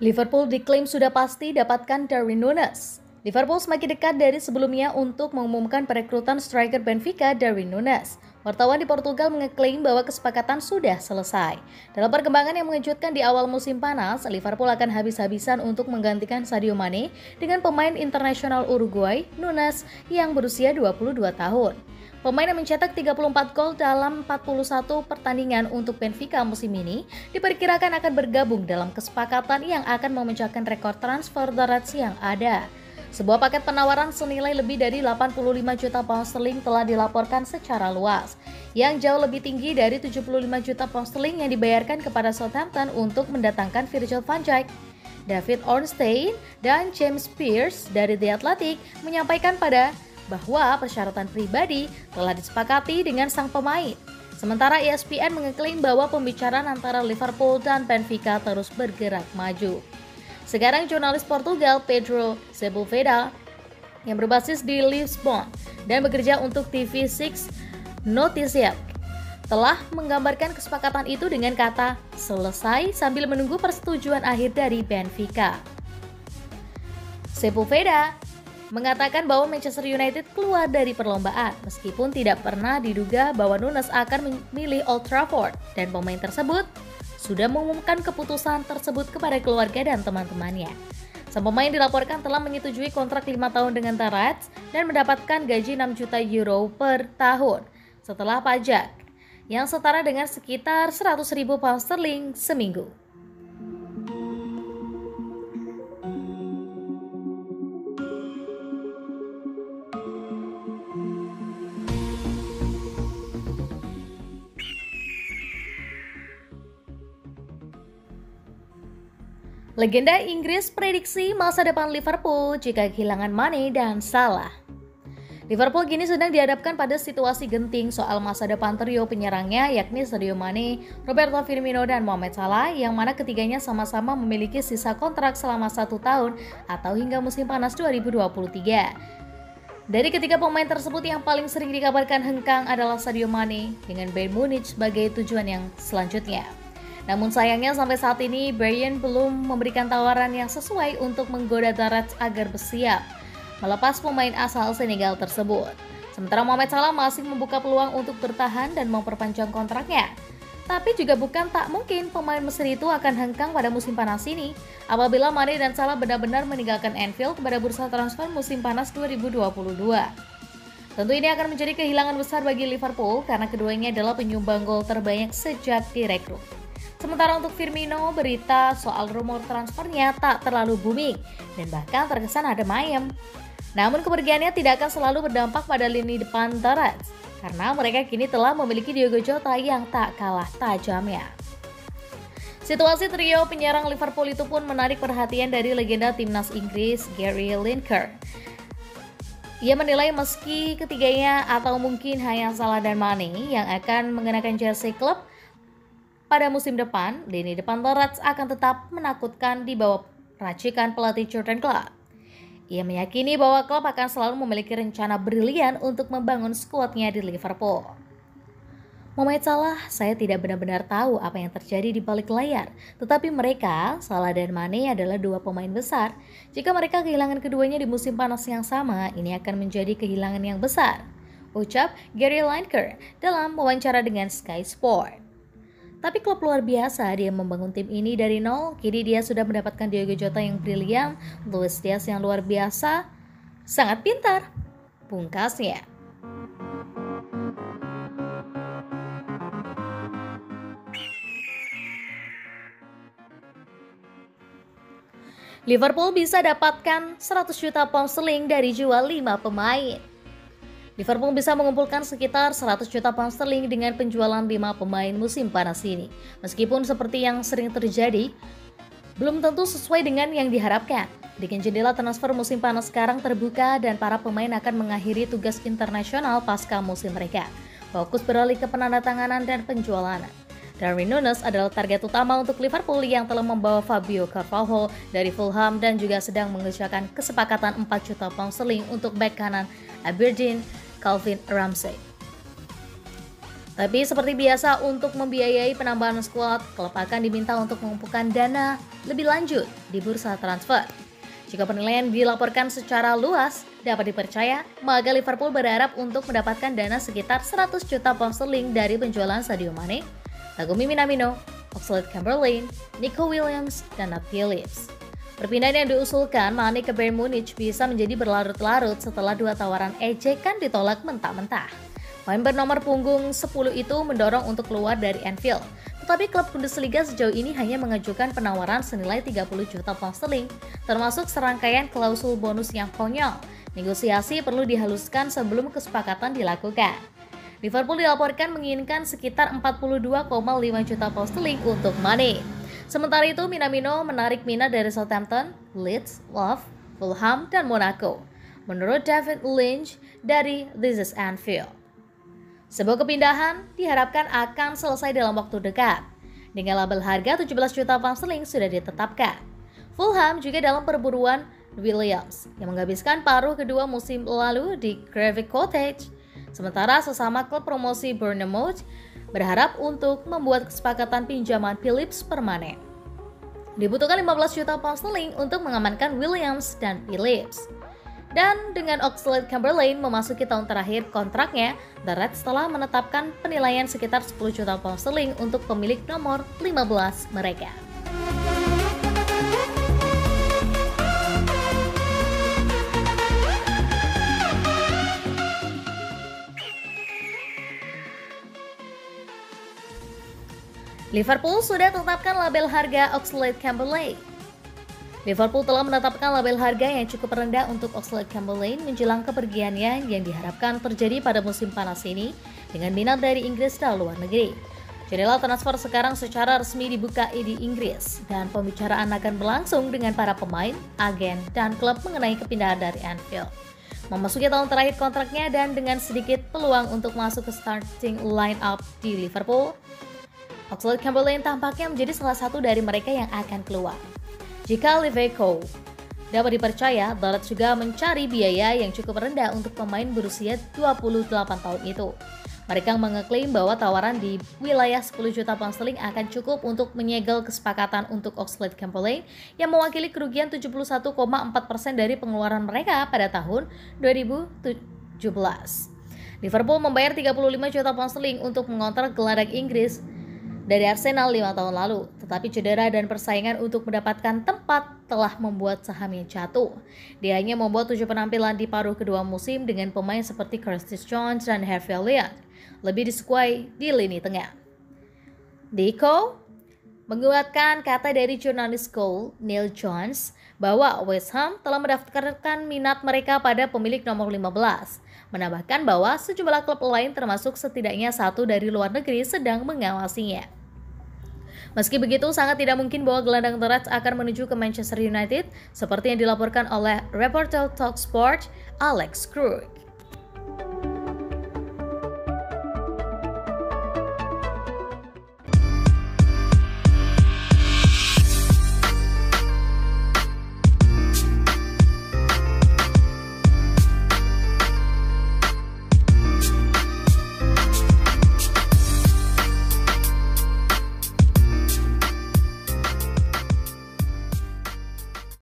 Liverpool diklaim sudah pasti dapatkan Darwin Núñez. Liverpool semakin dekat dari sebelumnya untuk mengumumkan perekrutan striker Benfica Darwin Núñez. Wartawan di Portugal mengeklaim bahwa kesepakatan sudah selesai. Dalam perkembangan yang mengejutkan di awal musim panas, Liverpool akan habis-habisan untuk menggantikan Sadio Mane dengan pemain internasional Uruguay, Núñez, yang berusia 22 tahun. Pemain yang mencetak 34 gol dalam 41 pertandingan untuk Benfica musim ini diperkirakan akan bergabung dalam kesepakatan yang akan memecahkan rekor transfer the Reds yang ada. Sebuah paket penawaran senilai lebih dari 85 juta pound sterling telah dilaporkan secara luas, yang jauh lebih tinggi dari 75 juta pound sterling yang dibayarkan kepada Southampton untuk mendatangkan Virgil van Dijk. David Ornstein dan James Pearce dari The Athletic menyampaikan bahwa persyaratan pribadi telah disepakati dengan sang pemain. Sementara ESPN mengeklaim bahwa pembicaraan antara Liverpool dan Benfica terus bergerak maju. Sekarang jurnalis Portugal Pedro Sepulveda yang berbasis di Lisbon dan bekerja untuk TV6 Noticias telah menggambarkan kesepakatan itu dengan kata selesai sambil menunggu persetujuan akhir dari Benfica. Sepulveda mengatakan bahwa Manchester United keluar dari perlombaan meskipun tidak pernah diduga bahwa Núñez akan memilih Old Trafford, dan pemain tersebut sudah mengumumkan keputusan tersebut kepada keluarga dan teman-temannya. Sang pemain dilaporkan telah menyetujui kontrak 5 tahun dengan The Reds dan mendapatkan gaji 6 juta euro per tahun setelah pajak, yang setara dengan sekitar 100.000 pound sterling seminggu. Legenda Inggris prediksi masa depan Liverpool jika kehilangan Mane dan Salah. Liverpool kini sedang dihadapkan pada situasi genting soal masa depan trio penyerangnya, yakni Sadio Mane, Roberto Firmino, dan Mohamed Salah, yang mana ketiganya sama-sama memiliki sisa kontrak selama 1 tahun atau hingga musim panas 2023. Dari ketiga pemain tersebut, yang paling sering dikabarkan hengkang adalah Sadio Mane dengan Bayern Munich sebagai tujuan yang selanjutnya. Namun sayangnya sampai saat ini Bayern belum memberikan tawaran yang sesuai untuk menggoda The Reds agar bersiap melepas pemain asal Senegal tersebut. Sementara Mohamed Salah masih membuka peluang untuk bertahan dan memperpanjang kontraknya. Tapi juga bukan tak mungkin pemain Mesir itu akan hengkang pada musim panas ini apabila Mane dan Salah benar-benar meninggalkan Anfield pada bursa transfer musim panas 2022. Tentu ini akan menjadi kehilangan besar bagi Liverpool karena keduanya adalah penyumbang gol terbanyak sejak direkrut. Sementara untuk Firmino, berita soal rumor transfernya tak terlalu booming dan bahkan terkesan adem ayem. Namun kepergiannya tidak akan selalu berdampak pada lini depan The Reds, karena mereka kini telah memiliki Diogo Jota yang tak kalah tajamnya. Situasi trio penyerang Liverpool itu pun menarik perhatian dari legenda timnas Inggris Gary Lineker. Ia menilai meski ketiganya atau mungkin hanya Salah dan Mane yang akan mengenakan jersey klub pada musim depan, lini depan The Reds akan tetap menakutkan di bawah racikan pelatih Jurgen Klopp. Ia meyakini bahwa klub akan selalu memiliki rencana brilian untuk membangun skuadnya di Liverpool. Mohamed Salah, saya tidak benar-benar tahu apa yang terjadi di balik layar, tetapi mereka, Salah dan Mane, adalah dua pemain besar. Jika mereka kehilangan keduanya di musim panas yang sama, ini akan menjadi kehilangan yang besar, ucap Gary Lineker dalam wawancara dengan Sky Sport. Tapi klub luar biasa, dia membangun tim ini dari nol. Kini dia sudah mendapatkan Diogo Jota yang brilian, Luis Diaz yang luar biasa, sangat pintar, pungkasnya. Liverpool bisa dapatkan 100 juta pound sterling dari jual 5 pemain. Liverpool bisa mengumpulkan sekitar 100 juta pound sterling dengan penjualan 5 pemain musim panas ini. Meskipun seperti yang sering terjadi, belum tentu sesuai dengan yang diharapkan. Dengan jendela transfer musim panas sekarang terbuka dan para pemain akan mengakhiri tugas internasional pasca musim mereka. Fokus beralih ke penandatanganan dan penjualan. Darwin Núñez adalah target utama untuk Liverpool yang telah membawa Fabio Carvalho dari Fulham dan juga sedang mengerjakan kesepakatan 4 juta pound sterling untuk bek kanan Aberdeen Calvin Ramsey. Tapi seperti biasa untuk membiayai penambahan skuad, klub akan diminta untuk mengumpulkan dana lebih lanjut di bursa transfer. Jika penilaian dilaporkan secara luas dapat dipercaya, maka Liverpool berharap untuk mendapatkan dana sekitar 100 juta pound sterling dari penjualan Sadio Mane, Takumi Minamino, Oxlade-Chamberlain, Nico Williams, dan Nat Phillips. Perpindahan yang diusulkan Mane ke Bayern Munich bisa menjadi berlarut-larut setelah 2 tawaran ejekan ditolak mentah-mentah. Pemain bernomor punggung 10 itu mendorong untuk keluar dari Anfield, tetapi klub Bundesliga sejauh ini hanya mengajukan penawaran senilai 30 juta pound sterling, termasuk serangkaian klausul bonus yang konyol. Negosiasi perlu dihaluskan sebelum kesepakatan dilakukan. Liverpool dilaporkan menginginkan sekitar 42,5 juta pound sterling untuk Mane. Sementara itu, Minamino menarik minat dari Southampton, Leeds, Love, Fulham, dan Monaco. Menurut David Lynch dari This is Anfield, sebuah kepindahan diharapkan akan selesai dalam waktu dekat. Dengan label harga 17 juta pound sterling sudah ditetapkan. Fulham juga dalam perburuan Williams yang menghabiskan paruh kedua musim lalu di Craven Cottage. Sementara sesama klub promosi Bournemouth berharap untuk membuat kesepakatan pinjaman Phillips permanen. Dibutuhkan 15 juta pound sterling untuk mengamankan Williams dan Phillips. Dan dengan Oxlade-Chamberlain memasuki tahun terakhir kontraknya, The Reds telah menetapkan penilaian sekitar 10 juta pound sterling untuk pemilik nomor 15 mereka. Liverpool sudah tetapkan label harga Oxlade-Chamberlain. Liverpool telah menetapkan label harga yang cukup rendah untuk Oxlade-Chamberlain menjelang kepergiannya yang diharapkan terjadi pada musim panas ini dengan minat dari Inggris dan luar negeri. Jendela transfer sekarang secara resmi dibuka di Inggris dan pembicaraan akan berlangsung dengan para pemain, agen, dan klub mengenai kepindahan dari Anfield. Memasuki tahun terakhir kontraknya dan dengan sedikit peluang untuk masuk ke starting line-up di Liverpool, Oxlade-Chamberlain tampaknya menjadi salah satu dari mereka yang akan keluar. Jika Liverpool dapat dipercaya, The Reds juga mencari biaya yang cukup rendah untuk pemain berusia 28 tahun itu. Mereka mengeklaim bahwa tawaran di wilayah 10 juta pound sterling akan cukup untuk menyegel kesepakatan untuk Oxlade-Chamberlain yang mewakili kerugian 71,4% dari pengeluaran mereka pada tahun 2017. Liverpool membayar 35 juta pound sterling untuk mengontrak gelandang Inggris dari Arsenal 5 tahun lalu, tetapi cedera dan persaingan untuk mendapatkan tempat telah membuat sahamnya jatuh. Dia hanya membuat 7 penampilan di paruh kedua musim dengan pemain seperti Curtis Jones dan Harvey Elliott, lebih disukai di lini tengah. Deco menguatkan kata dari jurnalis Goal, Neil Jones, bahwa West Ham telah mendaftarkan minat mereka pada pemilik nomor 15. Menambahkan bahwa sejumlah klub lain termasuk setidaknya 1 dari luar negeri sedang mengawasinya. Meski begitu, sangat tidak mungkin bahwa gelandang The Reds akan menuju ke Manchester United seperti yang dilaporkan oleh reporter Talksport Alex Krug.